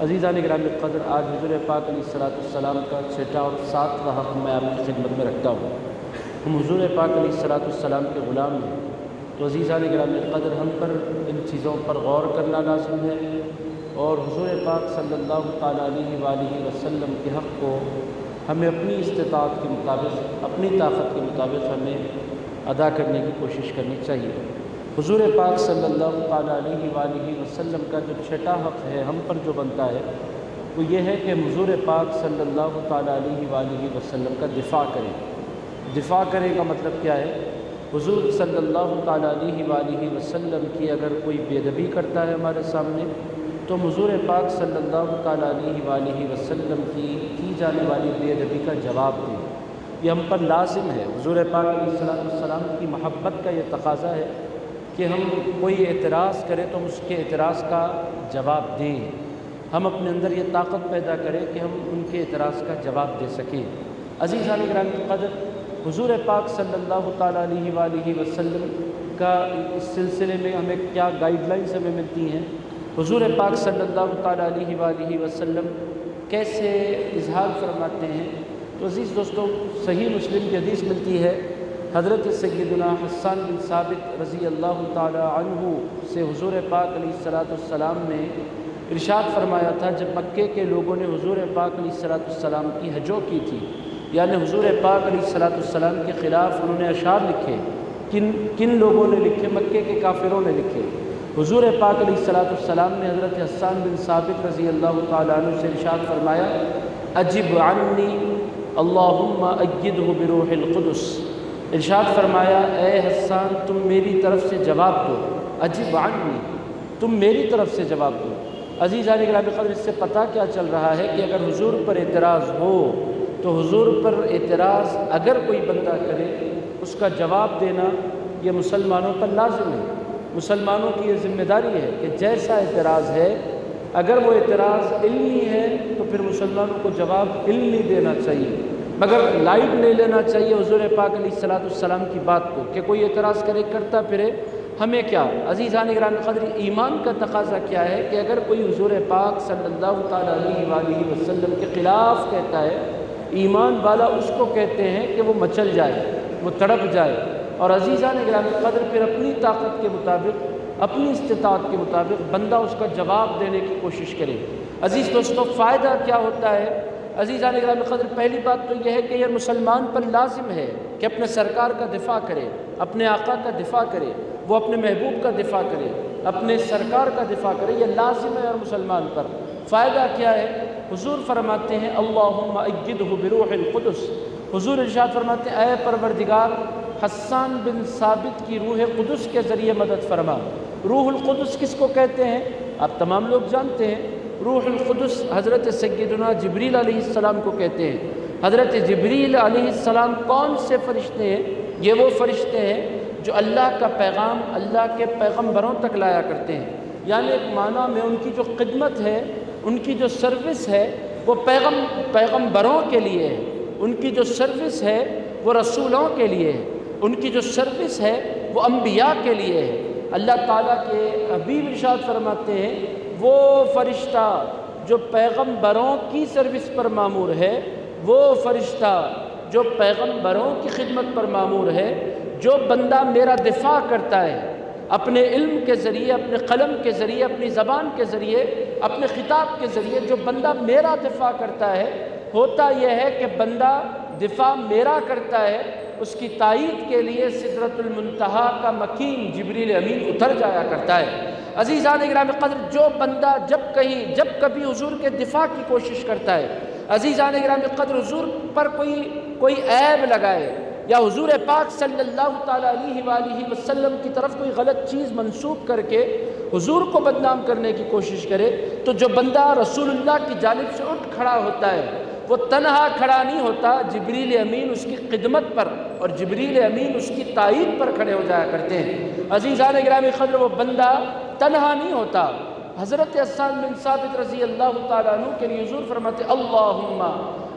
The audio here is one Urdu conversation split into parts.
عزیزان گرامی قدر، آج حضور پاک علیہ السلام کا چھٹا اور ساتواں حق میں آپ کی خدمت میں رکھتا ہوں۔ ہم حضور پاک علیہ السلام کے غلام ہیں، تو عزیزان گرامی قدر ہم پر ان چیزوں پر غور کرنا لازم ہے، اور حضور پاک صلی اللہ تعالیٰ علیہ وآلہ وسلم کے حق کو ہمیں اپنی استطاعت کے مطابق، اپنی طاقت کے مطابق ہمیں ادا کرنے کی کوشش کرنی چاہیے۔ حضور پاک صلی اللہ تعالیٰ علیہ وآلہ وسلم کا جو چھٹا حق ہے ہم پر جو بنتا ہے وہ یہ ہے کہ حضور پاک صلی اللہ تعالیٰ علیہ وآلہ وسلم کا دفاع کریں۔ دفاع کرنے کا مطلب کیا ہے؟ حضور صلی اللہ تعالیٰ علیہ وآلہ وسلم کی اگر کوئی بے ادبی کرتا ہے ہمارے سامنے، تو حضور پاک صلی اللہ تعالیٰ علیہ وآلہ وسلم کی جانے والی بے ادبی کا جواب دیں۔ یہ ہم پر لازم ہے۔ حضور پاک علیہ السلام کی محبت کا یہ تقاضا ہے کہ ہم کوئی اعتراض کریں تو ہم اس کے اعتراض کا جواب دیں۔ ہم اپنے اندر یہ طاقت پیدا کریں کہ ہم ان کے اعتراض کا جواب دے سکیں۔ عزیزان گرامی قدر، حضور پاک صلی اللہ تعالیٰ علیہ وآلہ وسلم کا اس سلسلے میں ہمیں کیا گائیڈ لائنز ہمیں ملتی ہیں؟ حضور پاک صلی اللہ تعالیٰ علیہ وآلہ وسلم کیسے اظہار فرماتے ہیں؟ تو عزیز دوستوں، صحیح مسلم کی حدیث ملتی ہے، حضرت سیدنا حسان بن ثابت رضی اللہ تعالیٰ عنہ سے حضور پاک علیہ السلام نے ارشاد فرمایا تھا، جب مکے کے لوگوں نے حضور پاک علیہ السلام کی ہجو کی تھی، یعنی حضور پاک علیہ السلام کے خلاف انہوں نے اشعار لکھے۔ کن لوگوں نے لکھے؟ مکے کے کافروں نے لکھے۔ حضور پاک علیہ السلام نے حضرت حسان بن ثابت رضی اللہ تعالیٰ عنہ سے ارشاد فرمایا، اجب عنی اللہم ایدہ بروح القدس۔ ارشاد فرمایا، اے حسان تم میری طرف سے جواب دو، اجب عنی، تم میری طرف سے جواب دو۔ عزیزان گرامی قدر، اس سے پتہ کیا چل رہا ہے کہ اگر حضور پر اعتراض ہو تو حضور پر اعتراض اگر کوئی بندہ کرے، اس کا جواب دینا یہ مسلمانوں پر لازم ہے۔ مسلمانوں کی یہ ذمہ داری ہے کہ جیسا اعتراض ہے، اگر وہ اعتراض علمی ہے تو پھر مسلمانوں کو جواب علمی دینا چاہیے، مگر لائٹ نہیں لینا چاہیے حضور پاک علیہ السلام کی بات کو کہ کوئی اعتراض کرے کرتا پھرے، ہمیں کیا؟ عزیزان گرامی قدر، ایمان کا تقاضا کیا ہے کہ اگر کوئی حضور پاک صلی اللہ تعالیٰ علیہ وآلہ وسلم کے خلاف کہتا ہے، ایمان والا اس کو کہتے ہیں کہ وہ مچل جائے، وہ تڑپ جائے، اور عزیزان گرامی قدر پھر اپنی طاقت کے مطابق، اپنی استطاعت کے مطابق بندہ اس کا جواب دینے کی کوشش کرے۔ عزیز دوستو، فائدہ کیا ہوتا ہے؟ عزیزان گرامی قدر، پہلی بات تو یہ ہے کہ یہ مسلمان پر لازم ہے کہ اپنے سرکار کا دفاع کرے، اپنے آقا کا دفاع کرے، وہ اپنے محبوب کا دفاع کرے، اپنے سرکار کا دفاع کرے، یہ لازم ہے ہر مسلمان پر۔ فائدہ کیا ہے؟ حضور فرماتے ہیں اللہم ایدہ بروح القدس۔ حضور ارشاد فرماتے ہیں، اے پروردگار حسان بن ثابت کی روح قدس کے ذریعے مدد فرما۔ روح القدس کس کو کہتے ہیں؟ آپ تمام لوگ جانتے ہیں، روح القدس حضرت سیدنا جبریل علیہ السلام کو کہتے ہیں۔ حضرت جبریل علیہ السلام کون سے فرشتے ہیں؟ یہ وہ فرشتے ہیں جو اللہ کا پیغام اللہ کے پیغمبروں تک لایا کرتے ہیں، یعنی ایک معنی میں ان کی جو خدمت ہے، ان کی جو سروس ہے وہ پیغمبروں کے لیے ہے، ان کی جو سروس ہے وہ رسولوں کے لیے ہے، ان کی جو سروس ہے وہ انبیاء کے لیے ہے۔ اللہ تعالیٰ کے حبیب ارشاد فرماتے ہیں، وہ فرشتہ جو پیغمبروں کی سروس پر مامور ہے، وہ فرشتہ جو پیغمبروں کی خدمت پر مامور ہے، جو بندہ میرا دفاع کرتا ہے اپنے علم کے ذریعے، اپنے قلم کے ذریعے، اپنی زبان کے ذریعے، اپنے خطاب کے ذریعے، جو بندہ میرا دفاع کرتا ہے، ہوتا یہ ہے کہ بندہ دفاع میرا کرتا ہے، اس کی تائید کے لیے سدرۃ المنتہا کا مکین جبریل امین اتر جایا کرتا ہے۔ عزیزان گرامی قدر، جو بندہ جب کبھی حضور کے دفاع کی کوشش کرتا ہے، عزیزان گرامی قدر حضور پر کوئی عیب لگائے یا حضور پاک صلی اللہ تعالیٰ علیہ وآلہ وسلم کی طرف کوئی غلط چیز منسوب کر کے حضور کو بدنام کرنے کی کوشش کرے، تو جو بندہ رسول اللہ کی جانب سے اٹھ کھڑا ہوتا ہے وہ تنہا کھڑا نہیں ہوتا، جبریل امین اس کی خدمت پر اور جبریل امین اس کی تائید پر کھڑے ہو جایا کرتے ہیں۔ عزیزان گرامی قدر، وہ بندہ تنہا نہیں ہوتا۔ حضرت حسان بن ثابت رضی اللہ تعالیٰ عنہ کے لیے حضور فرماتے اللہم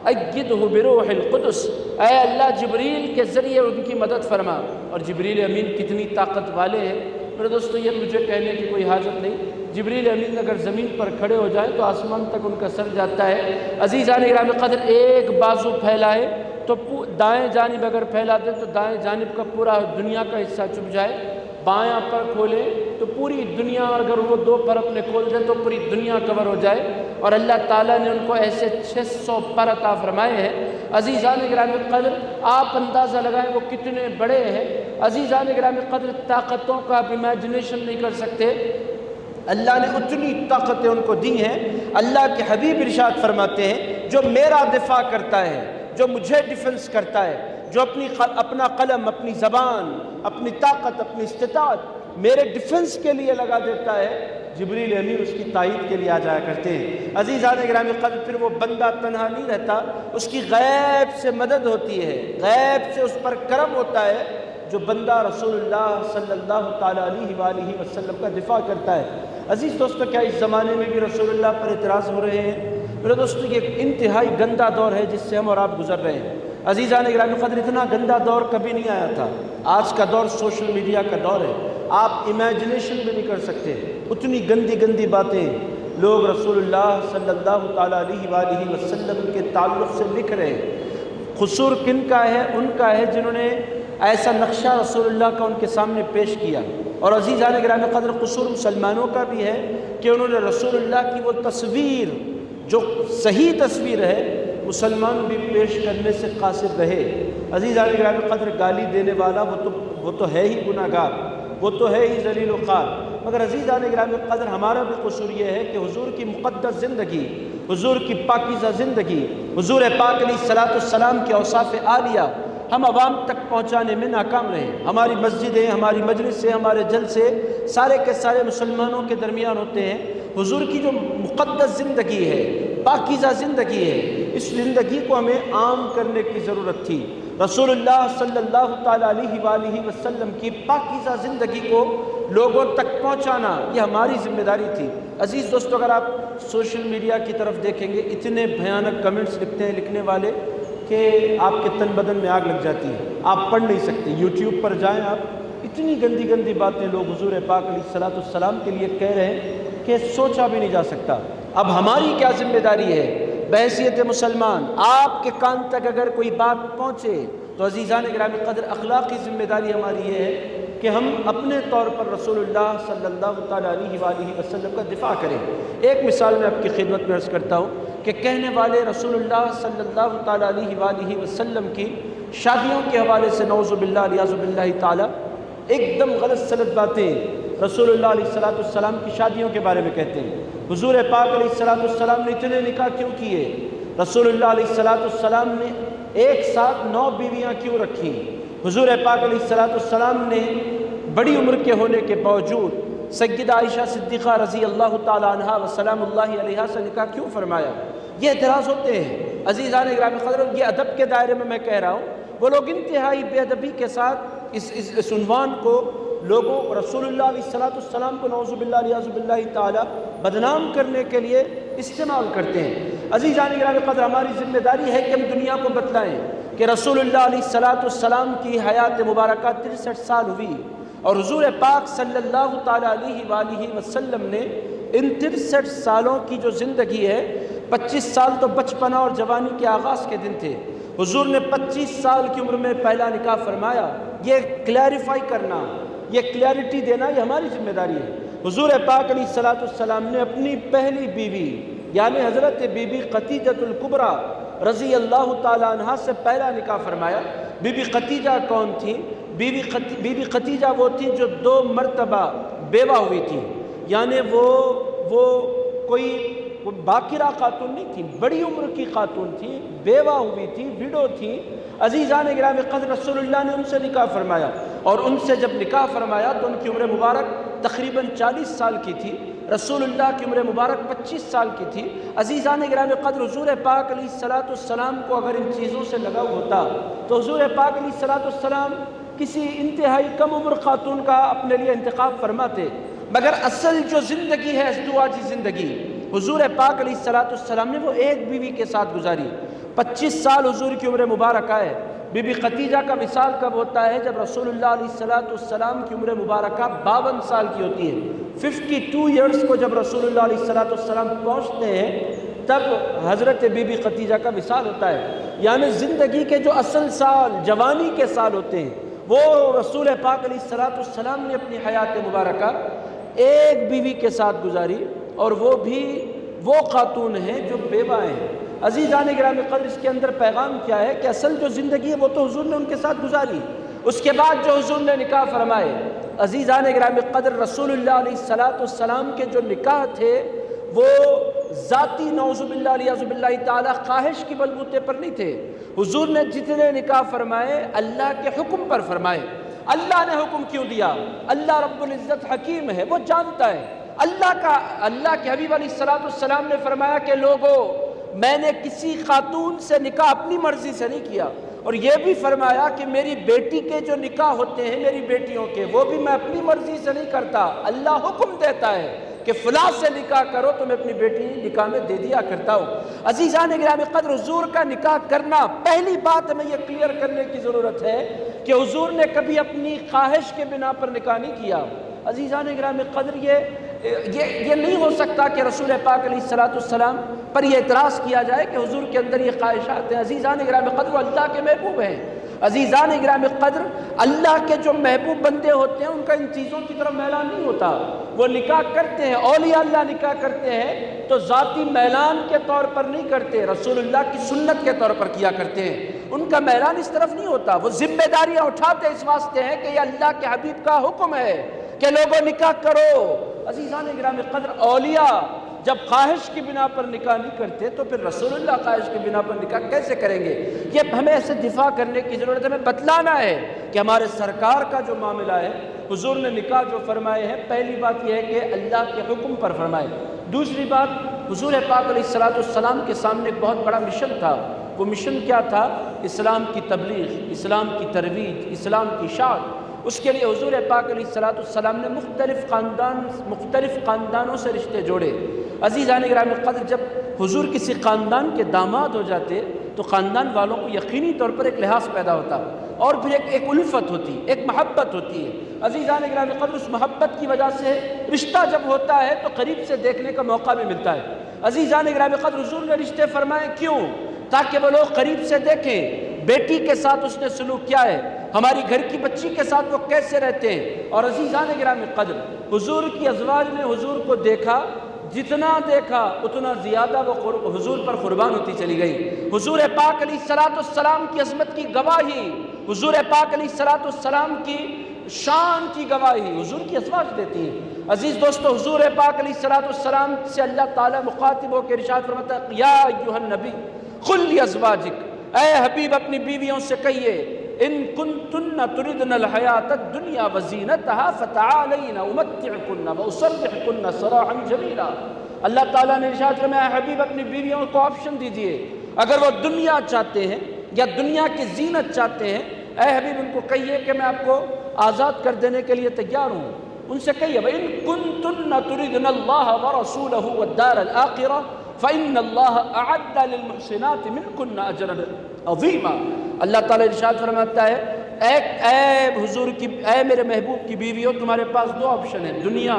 ایدہ بروح القدس، اے اللہ جبریل کے ذریعے ان کی مدد فرما۔ اور جبریل امین کتنی طاقت والے ہیں میرے دوستو، یہ مجھے کہنے کی کوئی حاجت نہیں، جبریل امین اگر زمین پر کھڑے ہو جائیں تو آسمان تک ان کا سر جاتا ہے۔ عزیزان گرامی قدر ایک بازو پھیلائے تو دائیں جانب اگر پھیلا دے تو دائیں جانب کا پورا دنیا کا حصہ چھپ جائے، بایاں پر کھولے تو پوری دنیا، اگر وہ دو پر اپنے کھول دیں تو پوری دنیا کور ہو جائے۔ اور اللہ تعالیٰ نے ان کو ایسے 600 پر عطا فرمائے ہیں۔ عزیزان گرامی قدر آپ اندازہ لگائیں وہ کتنے بڑے ہیں۔ عزیزان گرامی قدر طاقتوں کا آپ امیجنیشن نہیں کر سکتے، اللہ نے اتنی طاقتیں ان کو دی ہیں۔ اللہ کے حبیب ارشاد فرماتے ہیں جو میرا دفاع کرتا ہے، جو مجھے ڈیفنس کرتا ہے، جو اپنا قلم، اپنی زبان، اپنی طاقت، اپنی استطاعت میرے ڈیفنس کے لیے لگا دیتا ہے، جبریل امین اس کی تائید کے لیے آ جایا کرتے ہیں۔ عزیزان گرامی قدر پھر وہ بندہ تنہا نہیں رہتا، اس کی غیب سے مدد ہوتی ہے، غیب سے اس پر کرم ہوتا ہے۔ جو بندہ رسول اللہ صلی اللہ تعالیٰ علیہ وآلہ وسلم کا دفاع کرتا ہے۔ عزیز دوستو، کیا اس زمانے میں بھی رسول اللہ پر اعتراض ہو رہے ہیں؟ میرے دوستو، یہ ایک انتہائی گندہ دور ہے جس سے ہم اور آپ گزر رہے ہیں۔ عزیزان گرامی قدر اتنا گندہ دور کبھی نہیں آیا تھا۔ آج کا دور سوشل میڈیا کا دور ہے، آپ امیجنیشن بھی نہیں کر سکتے، اتنی گندی گندی باتیں لوگ رسول اللہ صلی اللہ تعالیٰ علیہ وآلہ وسلم کے تعلق سے لکھ رہے ہیں۔ قصور کن کا ہے؟ ان کا ہے جنہوں نے ایسا نقشہ رسول اللہ کا ان کے سامنے پیش کیا۔ اور عزیزان گرامی قدر قصور مسلمانوں کا بھی ہے کہ انہوں نے رسول اللہ کی وہ تصویر جو صحیح تصویر ہے مسلمان بھی پیش کرنے سے قاصر رہے۔ عزیزان گرامی قدر گالی دینے والا وہ تو ہے ہی گناہ گار، وہ تو ہے ہی ذلیل و خوار، مگر عزیزان گرامی قدر ہمارا بھی قصور یہ ہے کہ حضور کی مقدس زندگی، حضور کی پاکیزہ زندگی، حضور پاک علیہ الصلوۃ والسلام کے اوصاف عالیہ ہم عوام تک پہنچانے میں ناکام رہے۔ ہماری مسجدیں، ہماری مجلسیں، ہمارے جلسے سارے کے سارے مسلمانوں کے درمیان ہوتے ہیں۔ حضور کی جو مقدس زندگی ہے، پاکیزہ زندگی ہے، اس زندگی کو ہمیں عام کرنے کی ضرورت تھی۔ رسول اللہ صلی اللہ تعالیٰ علیہ وآلہ وسلم کی پاکیزہ زندگی کو لوگوں تک پہنچانا یہ ہماری ذمہ داری تھی۔ عزیز دوستو، اگر آپ سوشل میڈیا کی طرف دیکھیں گے، اتنے بھیانک کمنٹس لکھتے ہیں لکھنے والے کہ آپ کے تن بدن میں آگ لگ جاتی ہے، آپ پڑھ نہیں سکتے۔ یوٹیوب پر جائیں آپ، اتنی گندی گندی باتیں لوگ حضور پاک علیہ الصلوۃ والسلام کے لیے کہہ رہے ہیں کہ سوچا بھی نہیں جا سکتا۔ اب ہماری کیا ذمہ داری ہے بحیثیت مسلمان؟ آپ کے کان تک اگر کوئی بات پہنچے تو عزیزان گرامی قدر اخلاقی ذمہ داری ہماری یہ ہے کہ ہم اپنے طور پر رسول اللہ صلی اللہ تعالیٰ علیہ وآلہ وسلم کا دفاع کریں۔ ایک مثال میں آپ کی خدمت میں عرض کرتا ہوں کہ کہنے والے رسول اللہ صلی اللہ تعالیٰ علیہ وآلہ وسلم کی شادیوں کے حوالے سے نعوذ باللہ علیہ باللہ تعالیٰ ایک دم غلط سلط باتیں رسول اللہ علیہ الصلوۃ والسلام کی شادیوں کے بارے میں کہتے ہیں۔ حضور پاک علیہ الصلوۃ والسلام نے اتنے نکاح کیوں کیے؟ رسول اللہ علیہ الصلوۃ والسلام نے ایک ساتھ 9 بیویاں کیوں رکھیں؟ حضور پاک علیہ الصلوۃ والسلام نے بڑی عمر کے ہونے کے باوجود سیدہ عائشہ صدیقہ رضی اللہ تعالیٰ عنہا و سلام اللہ علیہا سے نکاح کیوں فرمایا؟ یہ اعتراض ہوتے ہیں۔ عزیزان گرامی قدر، یہ ادب کے دائرے میں کہہ رہا ہوں، وہ لوگ انتہائی بے ادبی کے ساتھ اس عنوان کو لوگوں رسول اللہ علیہ الصلوۃ والسلام کو نعوذ باللہ علیہ باللہ تعالیٰ بدنام کرنے کے لیے استعمال کرتے ہیں۔ عزیزان گرامی قدر، ہماری ذمہ داری ہے کہ ہم دنیا کو بتلائیں کہ رسول اللہ علیہ الصلوۃ والسلام کی حیات مبارکہ 63 سال ہوئی، اور حضور پاک صلی اللہ تعالیٰ علیہ وآلہ وسلم نے ان 63 سالوں کی جو زندگی ہے، 25 سال تو بچپنا اور جوانی کے آغاز کے دن تھے۔ حضور نے 25 سال کی عمر میں پہلا نکاح فرمایا۔ یہ کلیریفائی کرنا، یہ کلیئرٹی دینا، یہ ہماری ذمہ داری ہے۔ حضور پاک علیہ الصلوۃ والسلام نے اپنی پہلی بیوی یعنی حضرت بی بی خدیجۃ الکبریٰ رضی اللہ تعالیٰ عنہا سے پہلا نکاح فرمایا۔ بی بی خدیجہ کون تھی؟ بی بی خدیجہ وہ تھی جو 2 مرتبہ بیوہ ہوئی تھی، یعنی وہ کوئی باقرہ خاتون نہیں تھی، بڑی عمر کی خاتون تھی، بیوہ ہوئی تھی، وڈو تھی۔ عزیزان گرامی قدر، رسول اللہ نے ان سے نکاح فرمایا، اور ان سے جب نکاح فرمایا تو ان کی عمر مبارک تقریباً 40 سال کی تھی۔ رسول اللہ کی عمر مبارک 25 سال کی تھی۔ عزیزان گرامی قدر، حضور پاک علیہ الصلوۃ والسلام کو اگر ان چیزوں سے لگا ہوتا تو حضور پاک علیہ الصلوۃ والسلام کسی انتہائی کم عمر خاتون کا اپنے لیے انتخاب فرماتے، مگر اصل جو زندگی ہے ازدواجی زندگی، حضور پاک علیہ الصلوۃ والسلام نے وہ ایک بیوی کے ساتھ گزاری۔ 25 سال حضور کی عمر مبارک ہے، بی بی خدیجہ کا وصال کب ہوتا ہے؟ جب رسول اللہ علیہ السلام کی عمر مبارکہ 52 سال کی ہوتی ہے۔ 52 ایئرس کو جب رسول اللہ علیہ السلام پہنچتے ہیں تب حضرت بی بی خدیجہ کا وصال ہوتا ہے۔ یعنی زندگی کے جو اصل سال، جوانی کے سال ہوتے ہیں، وہ رسول پاک علیہ السلام نے اپنی حیات مبارکہ ایک بیوی کے ساتھ گزاری، اور وہ بھی وہ خاتون ہیں جو بیوہ ہیں۔ عزیزان گرامی قدر، اس کے اندر پیغام کیا ہے کہ اصل جو زندگی ہے وہ تو حضور نے ان کے ساتھ گزاری، اس کے بعد جو حضور نے نکاح فرمائے۔ عزیزان گرامی قدر، رسول اللہ علیہ السلام کے جو نکاح تھے وہ ذاتی نعوذ باللہ علیہ باللہ تعالی خواہش کی بلبوتے پر نہیں تھے۔ حضور نے جتنے نکاح فرمائے اللہ کے حکم پر فرمائے۔ اللہ نے حکم کیوں دیا؟ اللہ رب العزت حکیم ہے، وہ جانتا ہے۔ اللہ کے حبیب علیہ السلام نے فرمایا کہ لوگو، میں نے کسی خاتون سے نکاح اپنی مرضی سے نہیں کیا، اور یہ بھی فرمایا کہ میری بیٹی کے جو نکاح ہوتے ہیں، میری بیٹیوں کے، وہ بھی میں اپنی مرضی سے نہیں کرتا، اللہ حکم دیتا ہے کہ فلاں سے نکاح کرو، تو میں اپنی بیٹی نکاح میں دے دیا کرتا ہوں۔ عزیزان گرامی قدر، حضور کا نکاح کرنا، پہلی بات ہمیں یہ کلیئر کرنے کی ضرورت ہے کہ حضور نے کبھی اپنی خواہش کے بنا پر نکاح نہیں کیا۔ عزیزان گرامی قدر، یہ نہیں ہو سکتا کہ رسول پاک علیہ السلام پر یہ اعتراض کیا جائے کہ حضور کے اندر یہ خواہشات ہیں۔ عزیزان گرامی قدر، وہ اللہ کے محبوب ہیں۔ عزیزان گرامی قدر، اللہ کے جو محبوب بندے ہوتے ہیں ان کا ان چیزوں کی طرف میلان نہیں ہوتا۔ وہ نکاح کرتے ہیں، اولیاء اللہ نکاح کرتے ہیں تو ذاتی میلان کے طور پر نہیں کرتے، رسول اللہ کی سنت کے طور پر کیا کرتے ہیں۔ ان کا میلان اس طرف نہیں ہوتا، وہ ذمہ داریاں اٹھاتے اس واسطے ہیں کہ یہ اللہ کے حبیب کا حکم ہے کہ لوگوں نکاح کرو۔ عزیزان گرامی قدر، اولیاء جب خواہش کی بنا پر نکاح نہیں کرتے تو پھر رسول اللہ خواہش کی بنا پر نکاح کیسے کریں گے؟ یہ ہمیں ایسے دفاع کرنے کی ضرورت ہے، ہمیں بتلانا ہے کہ ہمارے سرکار کا جو معاملہ ہے، حضور نے نکاح جو فرمائے ہیں، پہلی بات یہ ہے کہ اللہ کے حکم پر فرمائے۔ دوسری بات، حضور پاک علیہ السلام کے سامنے ایک بہت بڑا مشن تھا۔ وہ مشن کیا تھا؟ اسلام کی تبلیغ، اسلام کی ترویج، اسلام کی اشاعت۔ اس کے لیے حضور پاک علیہ السلام نے مختلف خاندانوں سے رشتے جوڑے۔ عزیزان گرامی قدر، جب حضور کسی خاندان کے داماد ہو جاتے تو خاندان والوں کو یقینی طور پر ایک لحاظ پیدا ہوتا، اور پھر ایک الفت ہوتی، ایک محبت ہوتی ہے۔ عزیزان گرامی قدر، اس محبت کی وجہ سے رشتہ جب ہوتا ہے تو قریب سے دیکھنے کا موقع بھی ملتا ہے۔ عزیزان گرامی قدر، حضور نے رشتے فرمائے کیوں؟ تاکہ وہ لوگ قریب سے دیکھیں بیٹی کے ساتھ اس نے سلوک کیا ہے، ہماری گھر کی بچی کے ساتھ وہ کیسے رہتے ہیں۔ اور عزیزان گرامی قدر، حضور کی ازواج نے حضور کو دیکھا، جتنا دیکھا اتنا زیادہ وہ حضور پر قربان ہوتی چلی گئی۔ حضور پاک علیہ السلام کی عظمت کی گواہی، حضور پاک علیہ السلام کی شان کی گواہی حضور کی ازواج دیتی ہیں۔ عزیز دوستو، حضور پاک علیہ السلام سے اللہ تعالیٰ مخاطب ہو کے ارشاد فرماتا ہے، یا ایھا النبی قل لازواجک، اے حبیب اپنی بیویوں سے کہیے، ان کنتن تردن الحیات الدنیا وزینتها فتعالین امتعکن واسرحکن سراحا جمیلا۔ اللہ تعالیٰ نے ارشاد فرمایا، اے حبیب اپنی بیویوں کو آپشن دیجئے، اگر وہ دنیا چاہتے ہیں یا دنیا کی زینت چاہتے ہیں، اے حبیب ان کو کہیے کہ میں آپ کو آزاد کر دینے کے لیے تیار ہوں۔ ان سے کہیے، وَإِن كُنتُنَّ تُرِدْنَ اللَّهَ وَرَسُولَهُ وَالدَّارَ الْآخِرَةَ فَإِنَّ اللَّهَ أَعَدَّ لِلْمُحْسِنَاتِ مِنْكُنَّ أَجْرًا عَظِيمًا۔ اللہ تعالیٰ ارشاد فرماتا ہے، اے میرے محبوب کی بیویوں، تمہارے پاس دو آپشن ہیں، دنیا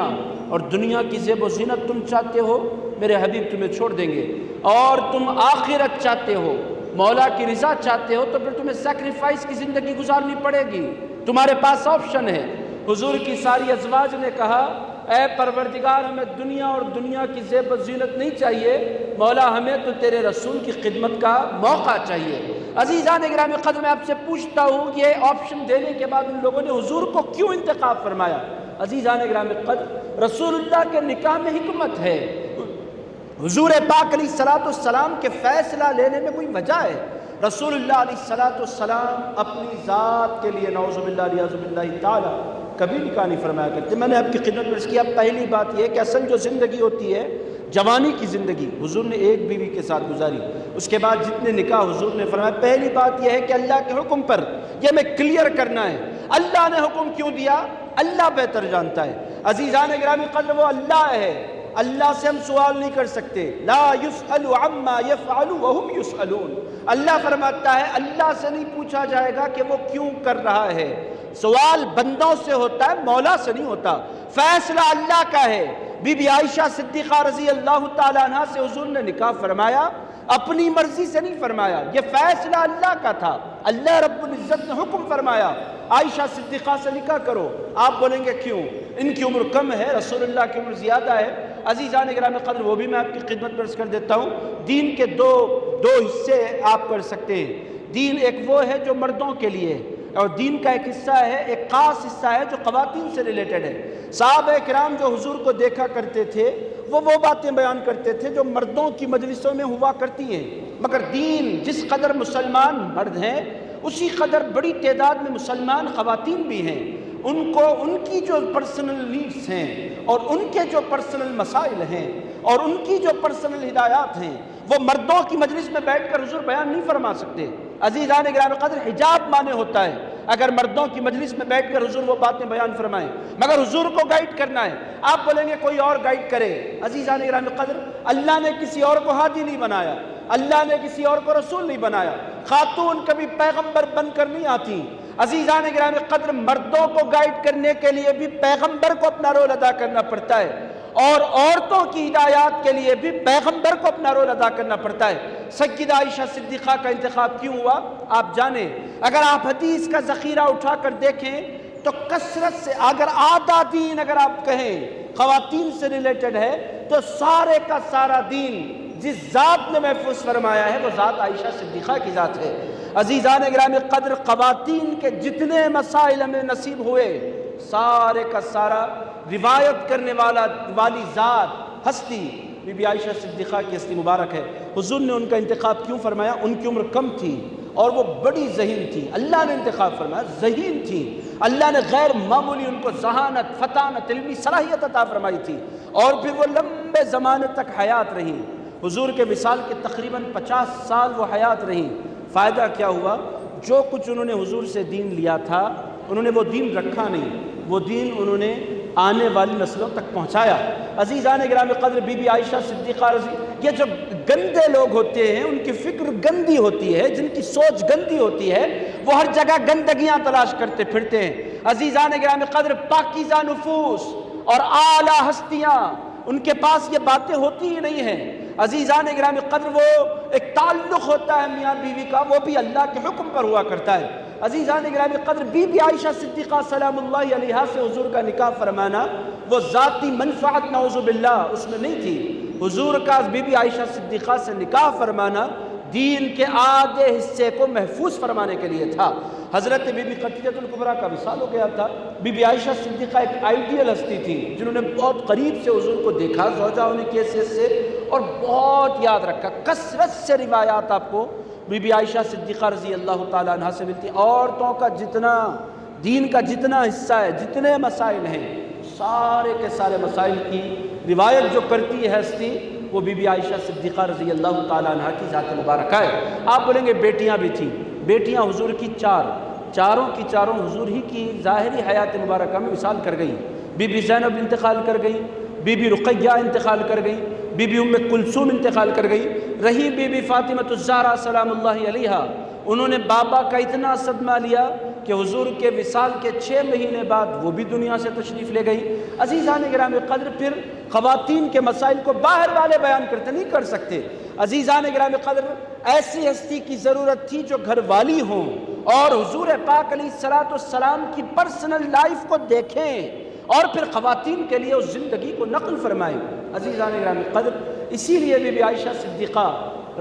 اور دنیا کی زیب و زینت تم چاہتے ہو، میرے حبیب تمہیں چھوڑ دیں گے، اور تم آخرت چاہتے ہو، مولا کی رضا چاہتے ہو، تو پھر تمہیں سیکریفائس کی زندگی گزارنی پڑے گی، تمہارے پاس آپشن ہے۔ حضور کی ساری ازواج نے کہا، اے پروردگار، ہمیں دنیا اور دنیا کی زیب و زینت نہیں چاہیے، مولا ہمیں تو تیرے رسول کی خدمت کا موقع چاہیے۔ عزیزان گرامی قدر، میں آپ سے پوچھتا ہوں، یہ آپشن دینے کے بعد ان لوگوں نے حضور کو کیوں انتخاب فرمایا؟ عزیزان گرامی قدر، رسول اللہ کے نکاح میں حکمت ہے، حضور پاک علیہ السلام کے فیصلہ لینے میں کوئی وجہ ہے۔ رسول اللہ علیہ السلام اپنی ذات کے لیے نعوذ باللہ علیہ باللہ تعالی کبھی نکاح نہیں فرمایا کرتے۔ میں نے آپ کی خدمت میں عرض کیا، پہلی بات یہ کہ اصل جو زندگی ہوتی ہے، جوانی کی زندگی، حضور نے ایک بیوی کے ساتھ گزاری۔ اس کے بعد جتنے نکاح حضور نے فرمایا، پہلی بات یہ ہے کہ اللہ کے حکم پر، یہ ہمیں کلیئر کرنا ہے، اللہ نے حکم کیوں دیا، اللہ بہتر جانتا ہے۔ عزیزان گرامی قدر، وہ اللہ ہے اللہ سے ہم سوال نہیں کر سکتے. لا یسأل عما یفعل وهم یسألون. اللہ فرماتا ہے اللہ سے نہیں پوچھا جائے گا کہ وہ کیوں کر رہا ہے. سوال بندوں سے ہوتا ہے، مولا سے نہیں ہوتا. فیصلہ اللہ کا ہے. بی بی عائشہ صدیقہ رضی اللہ تعالیٰ عنہ سے حضور نے نکاح فرمایا، اپنی مرضی سے نہیں فرمایا، یہ فیصلہ اللہ کا تھا. اللہ رب العزت نے حکم فرمایا عائشہ صدیقہ سے نکاح کرو. آپ بولیں گے کیوں؟ ان کی عمر کم ہے، رسول اللہ کی عمر زیادہ ہے. عزیزان گرامی قدر، وہ بھی میں آپ کی خدمت میں عرض کر دیتا ہوں. دین کے دو حصے آپ کر سکتے ہیں. دین ایک وہ ہے جو مردوں کے لیے، اور دین کا ایک حصہ ہے، ایک خاص حصہ ہے جو خواتین سے ریلیٹڈ ہے. صحابہ کرام جو حضور کو دیکھا کرتے تھے وہ باتیں بیان کرتے تھے جو مردوں کی مجلسوں میں ہوا کرتی ہیں. مگر دین جس قدر مسلمان مرد ہیں اسی قدر بڑی تعداد میں مسلمان خواتین بھی ہیں. ان کی جو پرسنل نیڈز ہیں اور ان کے جو پرسنل مسائل ہیں اور ان کی جو پرسنل ہدایات ہیں وہ مردوں کی مجلس میں بیٹھ کر حضور بیان نہیں فرما سکتے. عزیزان گرامی قدر، حجاب مانے ہوتا ہے اگر مردوں کی مجلس میں بیٹھ کر حضور وہ باتیں بیان فرمائیں، مگر حضور کو گائیڈ کرنا ہے. آپ بولیں گے کوئی اور گائیڈ کرے. عزیزان گرامی قدر، اللہ نے کسی اور کو ہادی نہیں بنایا، اللہ نے کسی اور کو رسول نہیں بنایا. خاتون کبھی پیغمبر بن کر نہیں آتی. عزیزان گرامی قدر، مردوں کو گائیڈ کرنے کے لیے بھی پیغمبر کو اپنا رول ادا کرنا پڑتا ہے، اور عورتوں کی ہدایات کے لیے بھی پیغمبر کو اپنا رول ادا کرنا پڑتا ہے. سیدہ عائشہ صدیقہ کا انتخاب کیوں ہوا آپ جانیں. اگر آپ حدیث کا ذخیرہ اٹھا کر دیکھیں تو کثرت سے، اگر آدھا دین اگر آپ کہیں خواتین سے ریلیٹڈ ہے تو سارے کا سارا دین جس ذات نے محفوظ فرمایا ہے وہ ذات عائشہ صدیقہ کی ذات ہے. عزیزان گرامی قدر، خواتین کے جتنے مسائل ہمیں نصیب ہوئے سارے کا سارا روایت کرنے والی ذات ہستی بی بی عائشہ صدیقہ کی ہستی مبارک ہے. حضور نے ان کا انتخاب کیوں فرمایا؟ ان کی عمر کم تھی اور وہ بڑی ذہین تھی. اللہ نے انتخاب فرمایا، ذہین تھی. اللہ نے غیر معمولی ان کو ذہانت، فطانت، علمی صلاحیت عطا فرمائی تھی، اور پھر وہ لمبے زمانے تک حیات رہی. حضور کے وصال کے تقریباً 50 سال وہ حیات رہی. فائدہ کیا ہوا؟ جو کچھ انہوں نے حضور سے دین لیا تھا انہوں نے وہ دین رکھا نہیں، وہ دین انہوں نے آنے والی نسلوں تک پہنچایا. عزیزان گرامی قدر، بی بی عائشہ صدیقہ یہ جو گندے لوگ ہوتے ہیں ان کی فکر گندی ہوتی ہے، جن کی سوچ گندی ہوتی ہے وہ ہر جگہ گندگیاں تلاش کرتے پھرتے ہیں. عزیزان گرامی قدر، پاکیزہ نفوس اور اعلیٰ ہستیاں ان کے پاس یہ باتیں ہوتی ہی نہیں ہیں. عزیزان گرامی قدر، وہ ایک تعلق ہوتا ہے میاں بیوی کا، وہ بھی اللہ کے حکم پر ہوا کرتا ہے. عزیزان گرامی قدر، بی بی عائشہ صدیقہ سلام اللہ علیہا سے حضور کا نکاح فرمانا وہ ذاتی منفعت نعوذ باللہ اس میں نہیں تھی. حضور کا بی بی عائشہ صدیقہ سے نکاح فرمانا دین کے آدھے حصے کو محفوظ فرمانے کے لیے تھا. حضرت بی بی خدیجہ الکبریٰ کا وصال ہو گیا تھا. بی بی عائشہ صدیقہ ایک آئیڈیل ہستی تھی جنہوں نے بہت قریب سے حضور کو دیکھا زوجہ ہونے کی حیثیت سے اور بہت یاد رکھا. کثرت سے روایات آپ کو بی بی عائشہ صدیقہ رضی اللہ تعالیٰ عنہ سے ملتی. عورتوں کا جتنا دین کا جتنا حصہ ہے، جتنے مسائل ہیں، سارے کے سارے مسائل کی روایت جو کرتی ہے ہستی وہ بی بی عائشہ صدیقہ رضی اللہ تعالیٰ عنہ کی ذات مبارکہ ہے. آپ بولیں گے بیٹیاں بھی تھیں. بیٹیاں حضور کی چاروں کی چاروں حضور ہی کی ظاہری حیات مبارکہ میں وصال کر گئی. بی بی زینب انتقال کر گئی، بی بی رقیہ انتقال کر گئی، بی بی ام کلثوم انتقال کر گئی. رہی بی بی فاطمہ الزہرا سلام اللہ علیہا، انہوں نے بابا کا اتنا صدمہ لیا کہ حضور کے وصال کے 6 مہینے بعد وہ بھی دنیا سے تشریف لے گئی. عزیزان گرامی قدر، پھر خواتین کے مسائل کو باہر والے بیان کرتے نہیں کر سکتے. عزیزان گرامی قدر، ایسی ہستی کی ضرورت تھی جو گھر والی ہوں اور حضور پاک علیہ السلام کی پرسنل لائف کو دیکھیں اور پھر خواتین کے لیے اس زندگی کو نقل فرمائیں. عزیزان گرامی قدر، اسی لیے بی بی عائشہ صدیقہ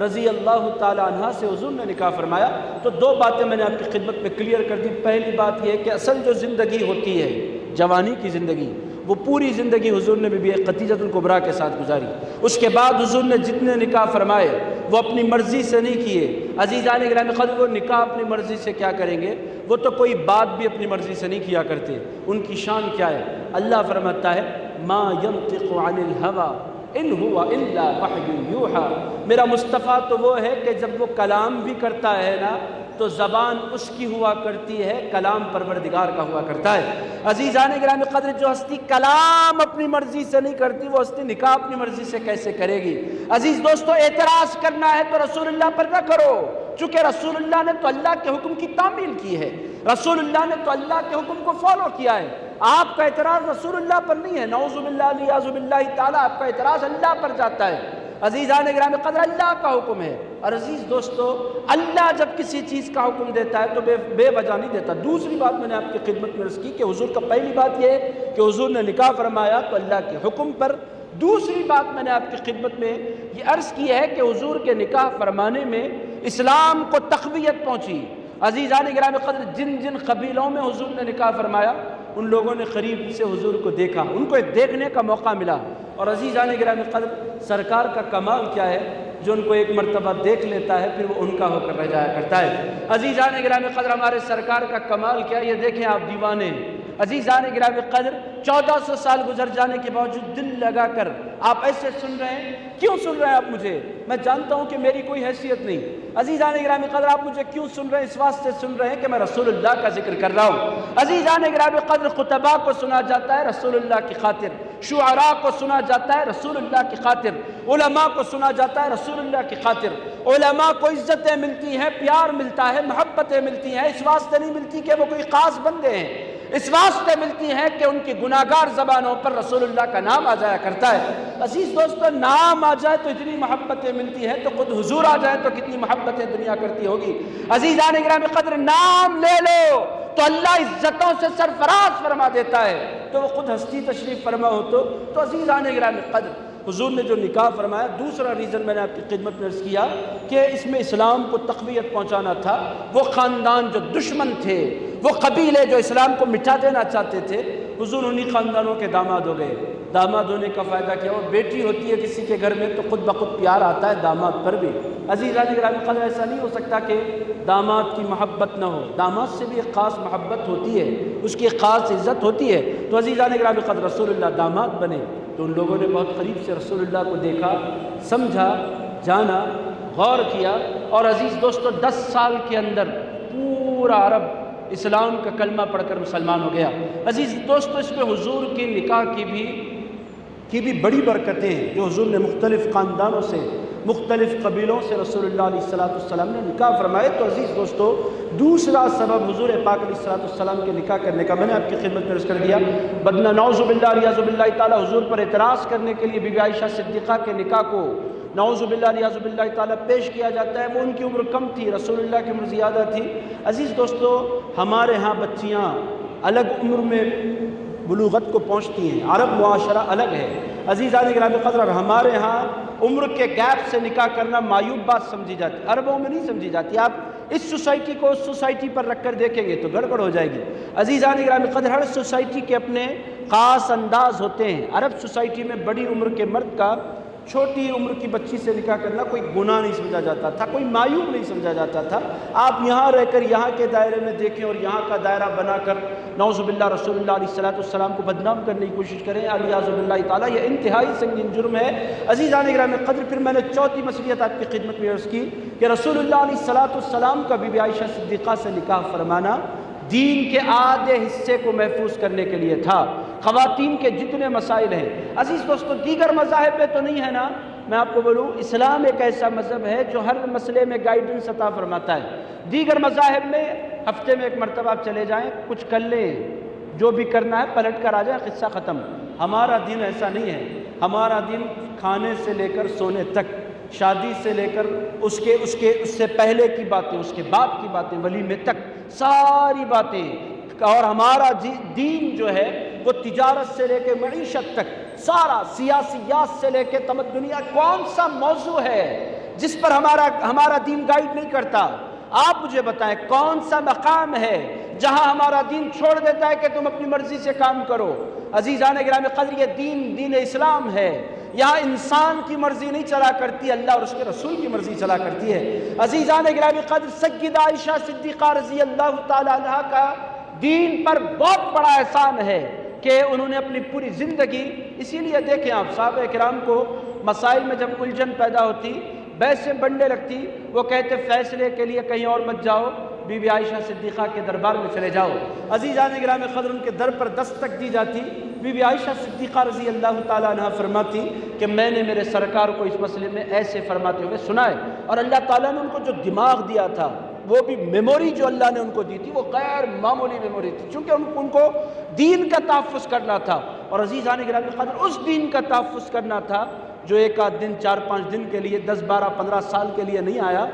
رضی اللہ تعالیٰ عنہ سے حضور نے نکاح فرمایا. تو 2 باتیں میں نے آپ کی خدمت میں کلیئر کر دی. پہلی بات یہ کہ اصل جو زندگی ہوتی ہے جوانی کی زندگی، وہ پوری زندگی حضور نے بی بی خدیجہ الکبریٰ کے ساتھ گزاری. اس کے بعد حضور نے جتنے نکاح فرمائے وہ اپنی مرضی سے نہیں کیے. عزیزان گرامی قدر، وہ نکاح اپنی مرضی سے کیا کریں گے؟ وہ تو کوئی بات بھی اپنی مرضی سے نہیں کیا کرتے. ان کی شان کیا ہے؟ اللہ فرماتا ہے ما ينطق عن الهوى ان هو الا وحی یوحى. میرا مصطفیٰ تو وہ ہے کہ جب وہ کلام بھی کرتا ہے نا تو زبان اس کی ہوا کرتی ہے، کلام پروردگار کا ہوا کرتا ہے۔ عزیزان گرامی قدر، جو ہستی کلام اپنی مرضی سے نہیں کرتی، وہ ہستی نکاح اپنی مرضی سے کیسے کرے گی؟ عزیز دوستو، اعتراض کرنا ہے تو رسول اللہ پر نہ کرو، چونکہ رسول اللہ نے تو اللہ کے حکم کی تعمیل کی ہے، رسول اللہ نے تو اللہ کے حکم کو فالو کیا ہے۔ آپ کا اعتراض رسول اللہ پر نہیں ہے، نعوذ باللہ علیہ باللہ تعالیٰ، آپ کا اعتراض اللہ پر جاتا ہے۔ عزیزان گرامی قدر، اللہ کا حکم ہے، اور عزیز دوستو، اللہ جب کسی چیز کا حکم دیتا ہے تو بے وجہ نہیں دیتا۔ دوسری بات میں نے آپ کی خدمت میں عرض کی کہ حضور کا پہلی بات یہ ہے کہ حضور نے نکاح فرمایا تو اللہ کے حکم پر۔ دوسری بات میں نے آپ کی خدمت میں یہ عرض کی ہے کہ حضور کے نکاح فرمانے میں اسلام کو تقویت پہنچی۔ عزیزان گرامی قدر، جن جن قبیلوں میں حضور نے نکاح فرمایا ان لوگوں نے قریب سے حضور کو دیکھا، ان کو دیکھنے کا موقع ملا۔ اور عزیزان گرامی قدر، سرکار کا کمال کیا ہے، جو ان کو ایک مرتبہ دیکھ لیتا ہے پھر وہ ان کا ہو کر رہ جایا کرتا ہے۔ عزیزان گرامی قدر، ہمارے سرکار کا کمال کیا ہے، یہ دیکھیں آپ دیوانے۔ عزیزان گرامی قدر، 1400 سال گزر جانے کے باوجود دل لگا کر آپ ایسے سن رہے ہیں۔ کیوں سن رہے ہیں آپ مجھے؟ میں جانتا ہوں کہ میری کوئی حیثیت نہیں۔ عزیزان گرامی قدر، آپ مجھے کیوں سن رہے ہیں؟ اس واسطے سن رہے ہیں کہ میں رسول اللہ کا ذکر کر رہا ہوں۔ عزیزان گرامی قدر، خطباء کو سنا جاتا ہے رسول اللہ کی خاطر، شعراء کو سنا جاتا ہے رسول اللہ کی خاطر، علماء کو سنا جاتا ہے رسول اللہ کی خاطر۔ علماء کو عزتیں ملتی ہیں، پیار ملتا ہے، محبتیں ملتی ہیں، اس واسطے نہیں ملتی کہ وہ کوئی خاص بندے ہیں، اس واسطے ملتی ہیں کہ ان کی گناہگار زبانوں پر رسول اللہ کا نام آ جایا کرتا ہے۔ عزیز دوستو، نام آ جائے تو اتنی محبتیں ملتی ہیں، تو خود حضور آ جائے تو کتنی محبتیں دنیا کرتی ہوگی۔ عزیزان گرامی قدر، نام لے لو تو اللہ عزتوں سے سرفراز فرما دیتا ہے، تو وہ خود ہستی تشریف فرما ہو تو عزیزان گرامی قدر، حضور نے جو نکاح فرمایا، دوسرا ریزن میں نے آپ کی خدمت میں عرض کیا کہ اس میں اسلام کو تقویت پہنچانا تھا۔ وہ خاندان جو دشمن تھے، وہ قبیلے جو اسلام کو مٹا دینا چاہتے تھے، حضور انہی خاندانوں کے داماد ہو گئے۔ داماد ہونے کا فائدہ کیا ہو؟ بیٹی ہوتی ہے کسی کے گھر میں تو خود بخود پیار آتا ہے داماد پر بھی۔ عزیزان گرامی قدر، ایسا نہیں ہو سکتا کہ داماد کی محبت نہ ہو، داماد سے بھی ایک خاص محبت ہوتی ہے، اس کی ایک خاص عزت ہوتی ہے۔ تو عزیزان گرامی قدر، رسول اللہ داماد بنے تو ان لوگوں نے بہت قریب سے رسول اللہ کو دیکھا، سمجھا، جانا، غور کیا، اور عزیز دوستو، 10 سال کے اندر پورا عرب اسلام کا کلمہ پڑھ کر مسلمان ہو گیا۔ عزیز دوستو، اس میں حضور کی نکاح کی بھی بڑی برکتیں ہیں، جو حضور نے مختلف خاندانوں سے، مختلف قبیلوں سے رسول اللہ علیہ السلام نے نکاح فرمائے۔ تو عزیز دوستو، دوسرا سبب حضور پاک علیہ السلام کے نکاح کرنے کا میں نے آپ کی خدمت میں عرض کر دیا۔ بدنہ نعوذ باللہ علیہ باللہ تعالیٰ حضور پر اعتراض کرنے کے لیے بی بی عائشہ صدیقہ کے نکاح کو نعوذ باللہ علیہ باللہ تعالیٰ پیش کیا جاتا ہے۔ وہ ان کی عمر کم تھی، رسول اللہ کی عمر زیادہ تھی۔ عزیز دوستو، ہمارے ہاں بچیاں الگ عمر میں بلوغت کو پہنچتی ہیں، عرب معاشرہ الگ ہے۔ عزیزان گرامی قدر، ہمارے ہاں عمر کے گیپ سے نکاح کرنا معیوب بات سمجھی جاتی، عربوں میں نہیں سمجھی جاتی۔ آپ اس سوسائٹی کو اس سوسائٹی پر رکھ کر دیکھیں گے تو گڑبڑ ہو جائے گی۔ عزیزان گرامی قدر، ہر سوسائٹی کے اپنے خاص انداز ہوتے ہیں۔ عرب سوسائٹی میں بڑی عمر کے مرد کا چھوٹی عمر کی بچی سے نکاح کرنا کوئی گناہ نہیں سمجھا جاتا تھا، کوئی معیوب نہیں سمجھا جاتا تھا۔ آپ یہاں رہ کر یہاں کے دائرے میں دیکھیں اور یہاں کا دائرہ بنا کر نعوذ باللہ رسول اللہ علیہ السلام کو بدنام کرنے کی کوشش کریں، علیہ باللہ تعالیٰ، یہ انتہائی سنگین جرم ہے۔ عزیزان گرامی قدر، پھر میں نے چوتھی مصلیحت آپ کی خدمت میں عرض کی کہ رسول اللہ علیہ السلام کا بی بی عائشہ صدیقہ سے نکاح فرمانا دین کے آدھے حصے کو محفوظ کرنے کے لیے تھا۔ خواتین کے جتنے مسائل ہیں، عزیز دوستو، دیگر مذاہب میں تو نہیں ہے نا، میں آپ کو بولوں، اسلام ایک ایسا مذہب ہے جو ہر مسئلے میں گائیڈنس عطا فرماتا ہے۔ دیگر مذاہب میں ہفتے میں ایک مرتبہ آپ چلے جائیں، کچھ کر لیں، جو بھی کرنا ہے پلٹ کر آ جائیں، قصہ ختم۔ ہمارا دین ایسا نہیں ہے۔ ہمارا دین کھانے سے لے کر سونے تک، شادی سے لے کر اس سے پہلے کی باتیں، اس کے بعد کی باتیں، ولیمے تک، ساری باتیں۔ اور ہمارا دین جو ہے وہ تجارت سے لے کے معیشت تک، سارا سیاسیات سے لے کے تمدنیات، کون سا موضوع ہے جس پر ہمارا دین گائیڈ نہیں کرتا؟ آپ مجھے بتائیں، کون سا مقام ہے جہاں ہمارا دین چھوڑ دیتا ہے کہ تم اپنی مرضی سے کام کرو؟ عزیزان گرامی قدر، یہ دین اسلام ہے۔ یہاں انسان کی مرضی نہیں چلا کرتی، اللہ اور اس کے رسول کی مرضی چلا کرتی ہے۔ عزیزان گرامی قدر، سیدہ عائشہ صدیقہ رضی اللہ تعالی عنہا کا دین پر بہت بڑا احسان ہے کہ انہوں نے اپنی پوری زندگی، اسی لیے دیکھیں آپ، صحابہ کرام کو مسائل میں جب الجھن پیدا ہوتی، بحثیں بڑھنے لگتی، وہ کہتے فیصلے کے لیے کہیں اور مت جاؤ، بی بی عائشہ صدیقہ کے دربار میں چلے جاؤ۔ عزیزان گرامی قدر ان کے در پر دستک دی جاتی، بی بی عائشہ صدیقہ رضی اللہ تعالیٰ عنہ فرماتی کہ میں نے میرے سرکار کو اس مسئلے میں ایسے فرماتے ہوئے سنا ہے، اور اللہ تعالیٰ نے ان کو جو دماغ دیا تھا، وہ بھی میموری جو اللہ نے ان کو دی تھی وہ غیر معمولی میموری تھی، چونکہ ان کو دین کا تحفظ کرنا تھا، اور عزیزان گرامی قدر اس دین کا تحفظ کرنا تھا جو ایک آدھ دن 4-5 دن کے لیے 10 12 15 سال کے لیے نہیں آیا۔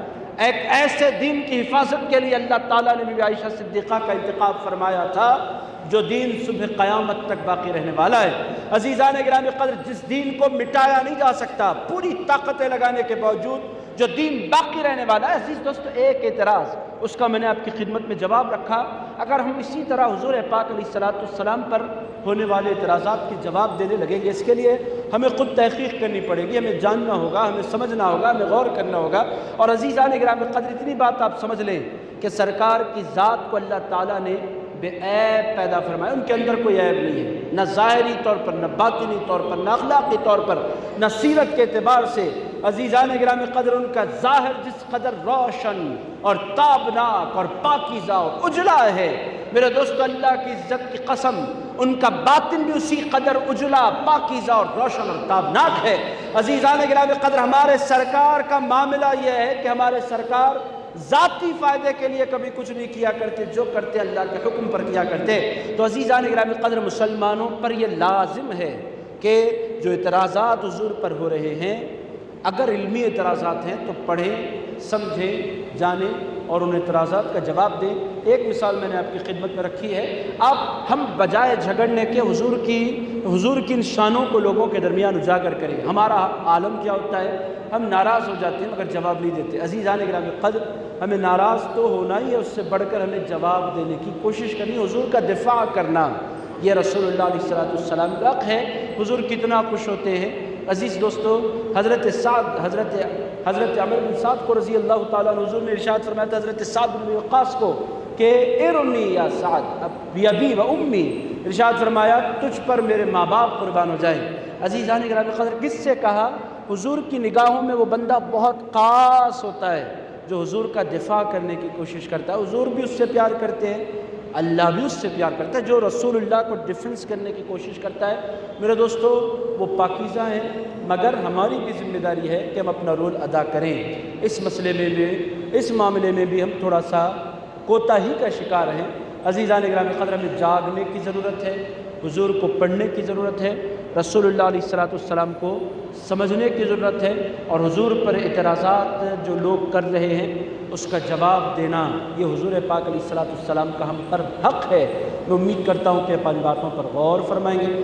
ایک ایسے دین کی حفاظت کے لیے اللہ تعالیٰ نے بی بی عائشہ صدیقہ کا انتخاب فرمایا تھا جو دین صبح قیامت تک باقی رہنے والا ہے۔ عزیزان گرامی قدر جس دین کو مٹایا نہیں جا سکتا، پوری طاقتیں لگانے کے باوجود جو دین باقی رہنے والا ہے۔ عزیز دوستو، ایک اعتراض اس کا میں نے آپ کی خدمت میں جواب رکھا، اگر ہم اسی طرح حضور پاک علیہ السلام پر ہونے والے اعتراضات کے جواب دینے لگیں گے، اس کے لیے ہمیں خود تحقیق کرنی پڑے گی، ہمیں جاننا ہوگا، ہمیں سمجھنا ہوگا، ہمیں غور کرنا ہوگا۔ اور عزیزان گرامی قدر اتنی بات آپ سمجھ لیں کہ سرکار کی ذات کو اللہ تعالیٰ نے بے عیب پیدا فرمایا، ان کے اندر کوئی عیب نہیں ہے، نہ ظاہری طور پر، نہ باطنی طور پر، نہ اخلاقی طور پر، نہ سیرت کے اعتبار سے۔ عزیزان گرامی قدر ان کا ظاہر جس قدر روشن اور تابناک اور پاکیزہ اور اجلا ہے، میرے دوستو اللہ کی عزت کی قسم ان کا باطن بھی اسی قدر اجلا، پاکیزہ اور روشن اور تابناک ہے۔ عزیزان گرامی قدر ہمارے سرکار کا معاملہ یہ ہے کہ ہمارے سرکار ذاتی فائدے کے لیے کبھی کچھ نہیں کیا کرتے، جو کرتے اللہ کے حکم پر کیا کرتے۔ تو عزیزان گرامی قدر مسلمانوں پر یہ لازم ہے کہ جو اعتراضات حضور پر ہو رہے ہیں، اگر علمی اعتراضات ہیں تو پڑھیں، سمجھیں، جانیں اور ان اعتراضات کا جواب دیں۔ ایک مثال میں نے آپ کی خدمت میں رکھی ہے، ہم بجائے جھگڑنے کے حضور کی ان شانوں کو لوگوں کے درمیان اجاگر کریں۔ ہمارا عالم کیا ہوتا ہے، ہم ناراض ہو جاتے ہیں مگر جواب نہیں دیتے۔ عزیزان گرامی قدر ہمیں ناراض تو ہونا ہی ہے، اس سے بڑھ کر ہمیں جواب دینے کی کوشش کرنی، حضور کا دفاع کرنا، یہ رسول اللہ علیہ السلام کا حق ہے۔ حضور کتنا خوش ہوتے ہیں۔ عزیز دوستو، حضرت عمر بن سعد کو رضی اللہ تعالیٰ عنہ حضور نے ارشاد فرمایا تھا حضرت سعد بن وقاص کو کہ ارنی یا سعد بی و امی، ارشاد فرمایا تجھ پر میرے ماں باپ قربان ہو جائیں۔ عزیزان گرامی قدر کس سے کہا؟ حضور کی نگاہوں میں وہ بندہ بہت خاص ہوتا ہے جو حضور کا دفاع کرنے کی کوشش کرتا ہے۔ حضور بھی اس سے پیار کرتے ہیں، اللہ بھی اس سے پیار کرتا ہے جو رسول اللہ کو ڈیفنس کرنے کی کوشش کرتا ہے۔ میرے دوستو، وہ پاکیزہ ہیں، مگر ہماری بھی ذمہ داری ہے کہ ہم اپنا رول ادا کریں۔ اس مسئلے میں بھی، اس معاملے میں بھی ہم تھوڑا سا کوتاہی کا شکار ہیں۔ عزیزان گرامی قدر ہمیں جاگنے کی ضرورت ہے، حضور کو پڑھنے کی ضرورت ہے، رسول اللہ علیہ السلام کو سمجھنے کی ضرورت ہے، اور حضور پر اعتراضات جو لوگ کر رہے ہیں اس کا جواب دینا، یہ حضور پاک علیہ السلام کا ہم پر حق ہے۔ میں امید کرتا ہوں کہ اپنی باتوں پر غور فرمائیں گے۔